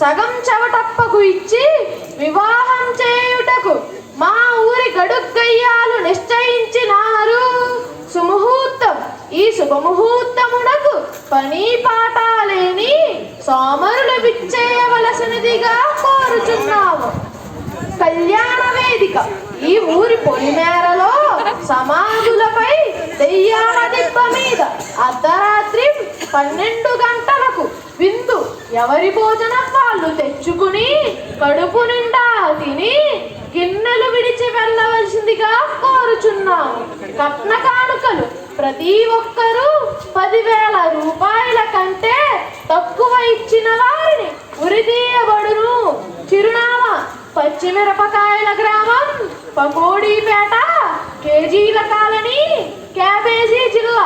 సగం చెవటప్పకు ఇచ్చి వివాహం చేయుటకు మా ఊరి గడుగ్గయ్యాలు నిశ్చయించినారు. సుముహూర్తం. ఈ శుభముహూర్తమునకు పని పాట లేని సోమరులు విచ్చేయవలసినదిగా కోరుచున్నాము. కళ్యాణ వేదిక. ఈ ఊరి పొలిమేరలో సమాధులపై దెయ్యాల దిబ్బ మీద అర్ధరాత్రి 12 గంటలకు విందు. ఎవరి భోజనం వాళ్ళు తెచ్చుకుని కడుపు నిండా తిని గిన్నెలు విడిచి వెళ్ళవలసిందిగా కోరుచున్నాము. కట్న కానుకలు ప్రతి ఒక్కరూ 10,000 రూపాయల కంటే తక్కువ ఇచ్చిన వారిని ఉరితీయబడును. చిరునామా పచ్చిమిరపకాయల గ్రామం, పకోడీపేట, కేజీల కాలనీ, క్యాబేజీ జిల్లా.